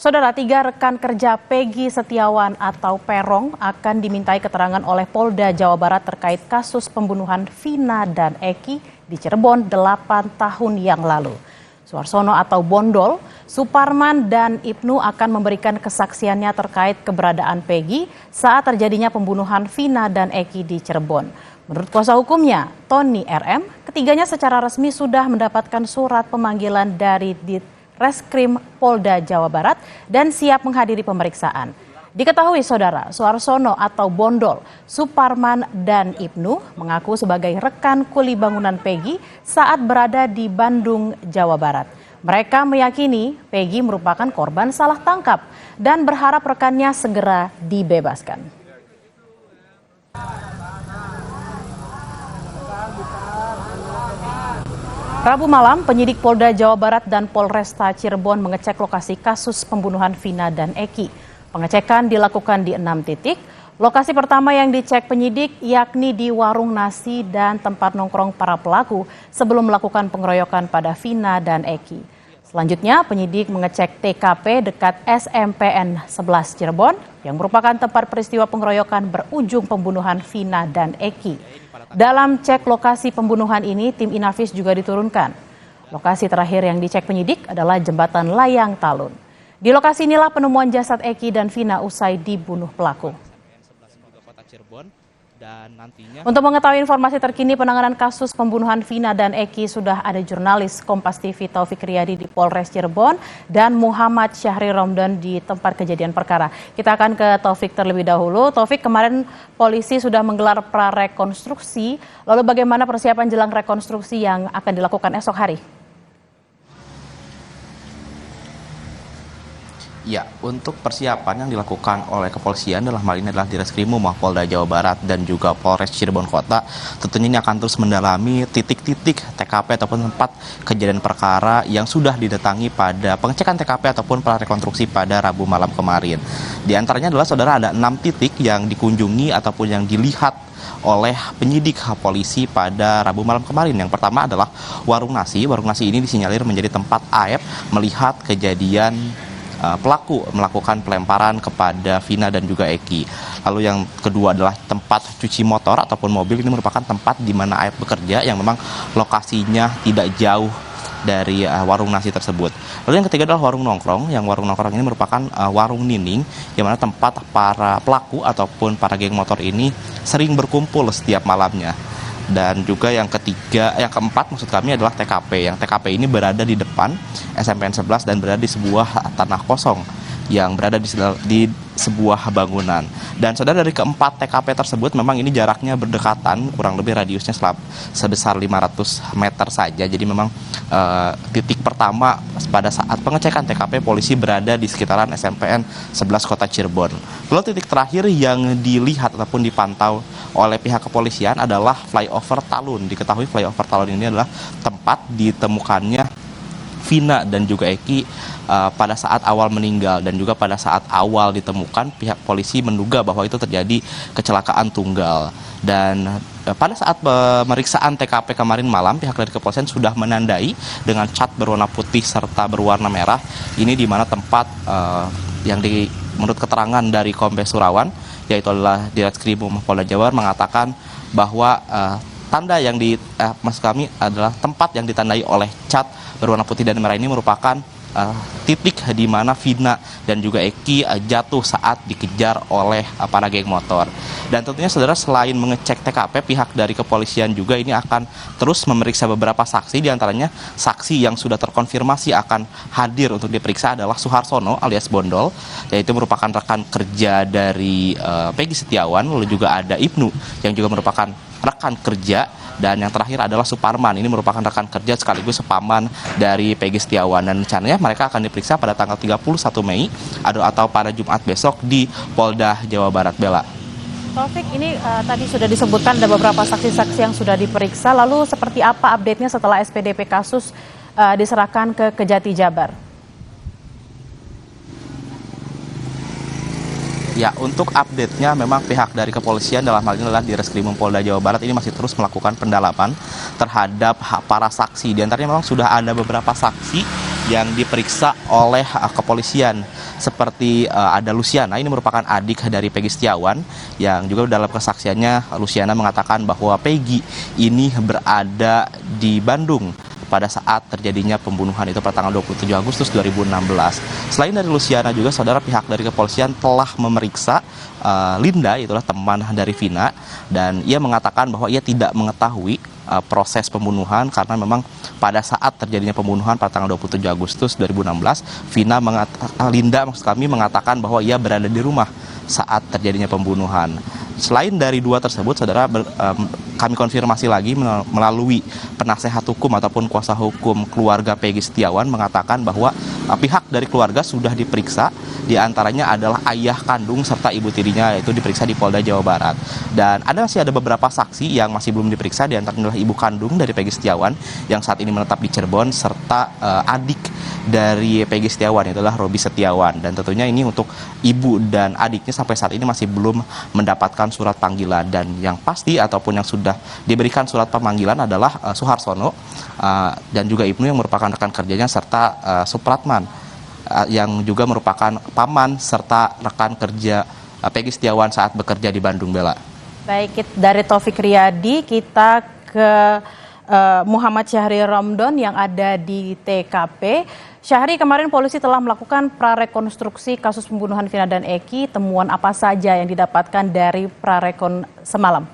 Saudara, 3 rekan kerja Peggy Setiawan atau Peron akan dimintai keterangan oleh Polda Jawa Barat terkait kasus pembunuhan Vina dan Eki di Cirebon 8 tahun yang lalu. Suarsono atau Bondol, Suparman dan Ibnu akan memberikan kesaksiannya terkait keberadaan Peggy saat terjadinya pembunuhan Vina dan Eki di Cirebon. Menurut kuasa hukumnya, Tony RM, ketiganya secara resmi sudah mendapatkan surat pemanggilan dari Ditreskrim Polda Jawa Barat dan siap menghadiri pemeriksaan. Diketahui saudara, Suarsono atau Bondol, Suparman dan Ibnu mengaku sebagai rekan kuli bangunan Peggy saat berada di Bandung, Jawa Barat. Mereka meyakini Peggy merupakan korban salah tangkap dan berharap rekannya segera dibebaskan. Rabu malam, penyidik Polda Jawa Barat dan Polresta Cirebon mengecek lokasi kasus pembunuhan Vina dan Eki. Pengecekan dilakukan di 6 titik. Lokasi pertama yang dicek penyidik yakni di warung nasi dan tempat nongkrong para pelaku sebelum melakukan pengeroyokan pada Vina dan Eki. Selanjutnya, penyidik mengecek TKP dekat SMPN 11 Cirebon yang merupakan tempat peristiwa pengeroyokan berujung pembunuhan Vina dan Eki. Dalam cek lokasi pembunuhan ini, tim Inavis juga diturunkan. Lokasi terakhir yang dicek penyidik adalah Jembatan Layang Talun. Di lokasi inilah penemuan jasad Eki dan Vina usai dibunuh pelaku. Untuk mengetahui informasi terkini penanganan kasus pembunuhan Vina dan Eki sudah ada jurnalis Kompas TV Taufik Riyadi di Polres Cirebon dan Muhammad Syahri Romdan di tempat kejadian perkara. Kita akan ke Taufik terlebih dahulu. Taufik, kemarin polisi sudah menggelar prarekonstruksi. Lalu bagaimana persiapan jelang rekonstruksi yang akan dilakukan esok hari? Ya, untuk persiapan yang dilakukan oleh kepolisian dalam hal ini adalah Ditreskrimum Polda Jawa Barat dan juga Polres Cirebon Kota. Tentunya ini akan terus mendalami titik-titik TKP ataupun tempat kejadian perkara yang sudah didatangi pada pengecekan TKP ataupun prarekonstruksi pada Rabu malam kemarin. Di antaranya adalah saudara ada 6 titik yang dikunjungi ataupun yang dilihat oleh penyidik polisi pada Rabu malam kemarin. Yang pertama adalah warung nasi. Warung nasi ini disinyalir menjadi tempat AF melihat kejadian pelaku melakukan pelemparan kepada Vina dan juga Eki. Lalu yang kedua adalah tempat cuci motor ataupun mobil. Ini merupakan tempat di mana AF bekerja yang memang lokasinya tidak jauh dari warung nasi tersebut. Lalu yang ketiga adalah warung nongkrong. Yang warung nongkrong ini merupakan warung nining, di mana tempat para pelaku ataupun para geng motor ini sering berkumpul setiap malamnya. Dan juga yang keempat maksud kami adalah TKP. Yang TKP ini berada di depan SMPN 11 dan berada di sebuah tanah kosong yang berada di sebuah bangunan. Dan saudara, dari keempat TKP tersebut memang ini jaraknya berdekatan, kurang lebih radiusnya sebesar 500 meter saja. Jadi memang titik pertama pada saat pengecekan TKP polisi berada di sekitaran SMPN 11 Kota Cirebon. Lalu titik terakhir yang dilihat ataupun dipantau oleh pihak kepolisian adalah flyover Talun. Diketahui flyover Talun ini adalah tempat ditemukannya Vina dan juga Eki pada saat awal meninggal, dan juga pada saat awal ditemukan pihak polisi menduga bahwa itu terjadi kecelakaan tunggal. Dan pada saat pemeriksaan TKP kemarin malam, pihak dari kepolisian sudah menandai dengan cat berwarna putih serta berwarna merah. Ini di mana tempat yang menurut keterangan dari Kombes Surawan, yaitu adalah Ditreskrimum Polda Jawa Barat, mengatakan bahwa tanda yang maksud kami adalah tempat yang ditandai oleh cat berwarna putih dan merah ini merupakan titik di mana Vina dan juga Eki jatuh saat dikejar oleh para geng motor. Dan tentunya saudara, selain mengecek TKP, pihak dari kepolisian juga ini akan terus memeriksa beberapa saksi. Di antaranya saksi yang sudah terkonfirmasi akan hadir untuk diperiksa adalah Suharsono alias Bondol, yaitu merupakan rekan kerja dari Peggy Setiawan. Lalu juga ada Ibnu yang juga merupakan rekan kerja, dan yang terakhir adalah Suparman. Ini merupakan rekan kerja sekaligus sepaman dari Peggy Setiawan, dan rencananya mereka akan diperiksa pada tanggal 31 Mei atau pada Jumat besok di Polda Jawa Barat. Bella. Taufik, ini tadi sudah disebutkan ada beberapa saksi-saksi yang sudah diperiksa. Lalu seperti apa update-nya setelah SPDP kasus diserahkan ke Kejati Jabar? Ya, untuk update-nya memang pihak dari kepolisian dalam hal ini adalah Ditreskrimum Polda Jawa Barat ini masih terus melakukan pendalaman terhadap para saksi. Di antaranya memang sudah ada beberapa saksi yang diperiksa oleh kepolisian. seperti ada Luciana, ini merupakan adik dari Peggy Setiawan, yang juga dalam kesaksiannya Luciana mengatakan bahwa Peggy ini berada di Bandung pada saat terjadinya pembunuhan itu pada tanggal 27 Agustus 2016. Selain dari Luciana juga, saudara, pihak dari kepolisian telah memeriksa Linda, itulah teman dari Vina, dan ia mengatakan bahwa ia tidak mengetahui proses pembunuhan karena memang pada saat terjadinya pembunuhan pada tanggal 27 Agustus 2016, Linda maksud kami mengatakan bahwa ia berada di rumah saat terjadinya pembunuhan. Selain dari dua tersebut, saudara, kami konfirmasi lagi melalui penasehat hukum ataupun kuasa hukum keluarga Peggy Setiawan mengatakan bahwa pihak dari keluarga sudah diperiksa, diantaranya adalah ayah kandung serta ibu tirinya, yaitu diperiksa di Polda Jawa Barat. Dan masih ada beberapa saksi yang masih belum diperiksa, diantaranya adalah ibu kandung dari Peggy Setiawan yang saat ini menetap di Cirebon, serta adik dari Peggy Setiawan, itulah Robi Setiawan. Dan tentunya ini untuk ibu dan adiknya sampai saat ini masih belum mendapatkan surat panggilan, dan yang pasti ataupun yang sudah diberikan surat pemanggilan adalah Suharsono dan juga Ibnu yang merupakan rekan kerjanya, serta Supratman yang juga merupakan paman serta rekan kerja Peggy Setiawan saat bekerja di Bandung, Bella. Baik, dari Taufik Riyadi kita ke Muhammad Syahri Romdon yang ada di TKP. Syahri, kemarin polisi telah melakukan prarekonstruksi kasus pembunuhan Vina dan Eki. Temuan apa saja yang didapatkan dari prarekon semalam?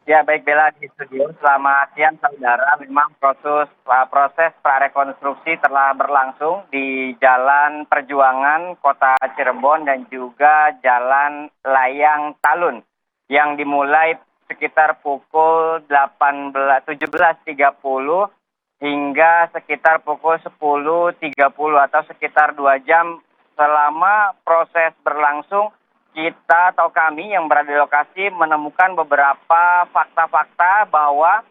Ya, baik Bella, di studio. Selamat siang saudara. Memang proses prarekonstruksi telah berlangsung di Jalan Perjuangan Kota Cirebon dan juga Jalan Layang Talun yang dimulai sekitar pukul 17.30 hingga sekitar pukul 10.30 atau sekitar 2 jam. Selama proses berlangsung, kita atau kami yang berada di lokasi menemukan beberapa fakta-fakta bahwa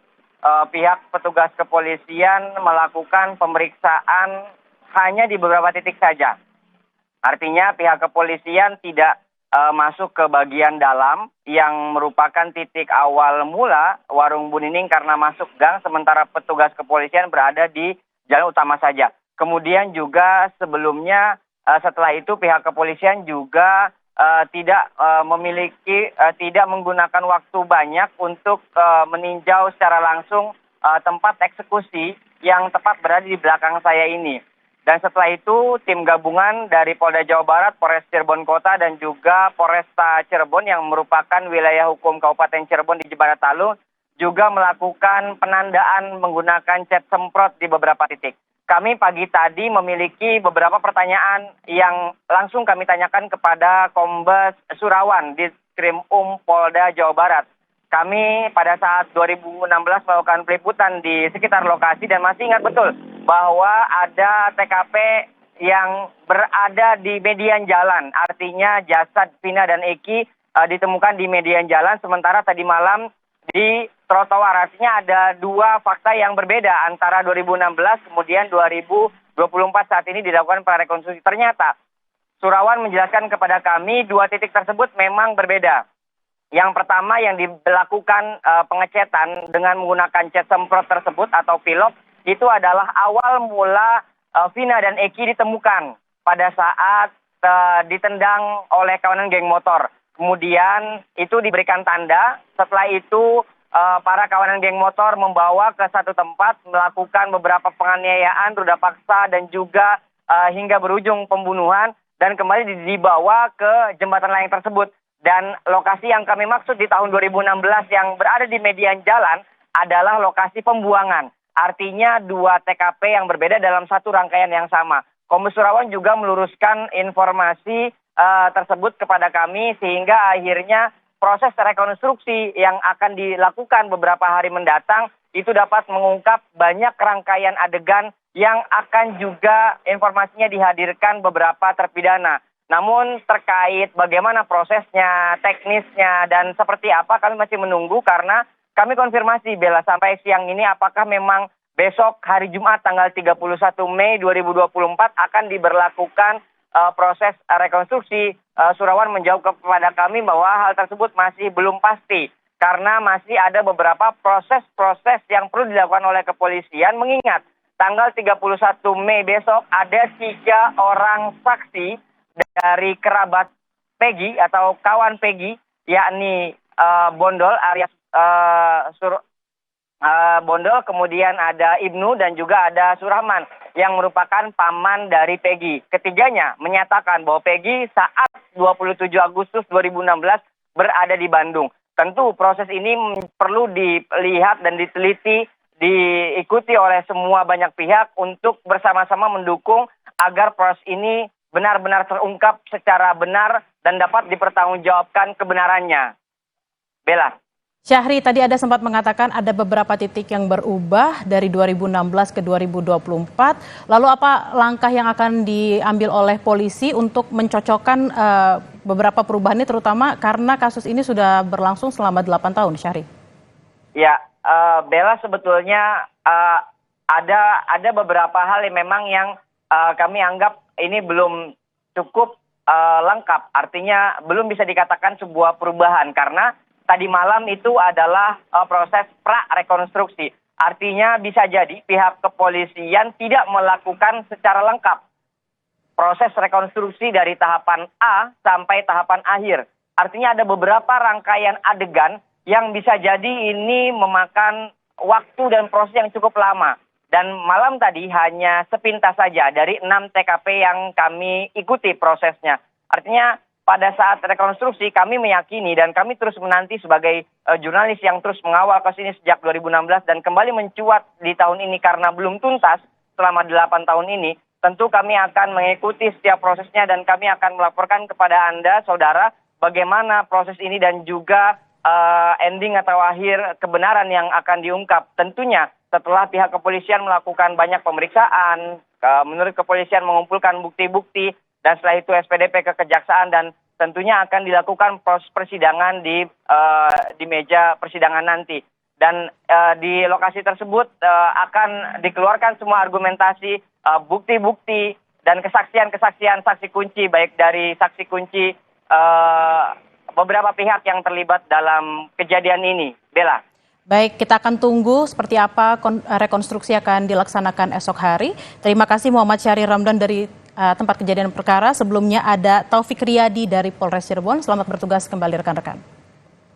pihak petugas kepolisian melakukan pemeriksaan hanya di beberapa titik saja. Artinya pihak kepolisian tidak masuk ke bagian dalam yang merupakan titik awal mula warung Bu Nining karena masuk gang, sementara petugas kepolisian berada di jalan utama saja. Kemudian juga sebelumnya setelah itu pihak kepolisian juga tidak menggunakan waktu banyak untuk meninjau secara langsung tempat eksekusi yang tepat berada di belakang saya ini. Dan setelah itu tim gabungan dari Polda Jawa Barat, Polres Cirebon Kota dan juga Polresta Cirebon yang merupakan wilayah hukum Kabupaten Cirebon di Jembatan Talun juga melakukan penandaan menggunakan cat semprot di beberapa titik. Kami pagi tadi memiliki beberapa pertanyaan yang langsung kami tanyakan kepada Kombes Surawan di Krimum Polda Jawa Barat. Kami pada saat 2016 melakukan peliputan di sekitar lokasi dan masih ingat betul bahwa ada TKP yang berada di median jalan. Artinya jasad Vina dan Eki ditemukan di median jalan, sementara tadi malam di trotoar. Artinya ada dua fakta yang berbeda antara 2016 kemudian 2024 saat ini dilakukan prarekonstruksi. Ternyata Surawan menjelaskan kepada kami dua titik tersebut memang berbeda. Yang pertama yang dilakukan pengecetan dengan menggunakan cat semprot tersebut atau pilok itu adalah awal mula Vina dan Eki ditemukan pada saat ditendang oleh kawanan geng motor. Kemudian itu diberikan tanda, setelah itu para kawanan geng motor membawa ke satu tempat melakukan beberapa penganiayaan, ruda paksa dan juga hingga berujung pembunuhan dan kembali dibawa ke jembatan layang tersebut. Dan lokasi yang kami maksud di tahun 2016 yang berada di median jalan adalah lokasi pembuangan. Artinya dua TKP yang berbeda dalam satu rangkaian yang sama. Kombes Surawan juga meluruskan informasi tersebut kepada kami sehingga akhirnya proses rekonstruksi yang akan dilakukan beberapa hari mendatang itu dapat mengungkap banyak rangkaian adegan yang akan juga informasinya dihadirkan beberapa terpidana. Namun terkait bagaimana prosesnya, teknisnya, dan seperti apa kami masih menunggu karena kami konfirmasi Bella sampai siang ini apakah memang besok hari Jumat tanggal 31 Mei 2024 akan diberlakukan proses rekonstruksi. Surawan menjawab kepada kami bahwa hal tersebut masih belum pasti karena masih ada beberapa proses-proses yang perlu dilakukan oleh kepolisian mengingat tanggal 31 Mei besok ada 3 orang saksi dari kerabat Peggy atau kawan Peggy, yakni Bondol alias Bondol, kemudian ada Ibnu dan juga ada Surahman yang merupakan paman dari Peggy. Ketiganya menyatakan bahwa Peggy saat 27 Agustus 2016 berada di Bandung. Tentu proses ini perlu dilihat dan diteliti, diikuti oleh semua banyak pihak untuk bersama-sama mendukung agar proses ini benar-benar terungkap secara benar dan dapat dipertanggungjawabkan kebenarannya. Bella. Syahri, tadi ada sempat mengatakan ada beberapa titik yang berubah dari 2016 ke 2024. Lalu apa langkah yang akan diambil oleh polisi untuk mencocokkan beberapa perubahan ini, terutama karena kasus ini sudah berlangsung selama 8 tahun, Syahri? Ya, Bella, sebetulnya ada beberapa hal yang memang yang kami anggap ini belum cukup lengkap. Artinya belum bisa dikatakan sebuah perubahan karena tadi malam itu adalah proses pra-rekonstruksi. Artinya bisa jadi pihak kepolisian tidak melakukan secara lengkap proses rekonstruksi dari tahapan A sampai tahapan akhir. Artinya ada beberapa rangkaian adegan yang bisa jadi ini memakan waktu dan proses yang cukup lama. Dan malam tadi hanya sepintas saja dari 6 TKP yang kami ikuti prosesnya. Artinya pada saat rekonstruksi kami meyakini dan kami terus menanti sebagai jurnalis yang terus mengawal kasus ini sejak 2016 dan kembali mencuat di tahun ini karena belum tuntas selama 8 tahun ini. Tentu kami akan mengikuti setiap prosesnya dan kami akan melaporkan kepada Anda, saudara, bagaimana proses ini dan juga ending atau akhir kebenaran yang akan diungkap. Tentunya setelah pihak kepolisian melakukan banyak pemeriksaan, menurut kepolisian mengumpulkan bukti-bukti, dan setelah itu SPDP ke kejaksaan dan tentunya akan dilakukan proses persidangan di meja persidangan nanti. Dan di lokasi tersebut akan dikeluarkan semua argumentasi, bukti-bukti dan kesaksian-kesaksian saksi kunci, baik dari saksi kunci beberapa pihak yang terlibat dalam kejadian ini. Bella. Baik, kita akan tunggu seperti apa rekonstruksi akan dilaksanakan esok hari. Terima kasih Muhammad Syahri Ramdan dari tempat kejadian perkara. Sebelumnya ada Taufik Riyadi dari Polres Cirebon. Selamat bertugas kembali rekan-rekan.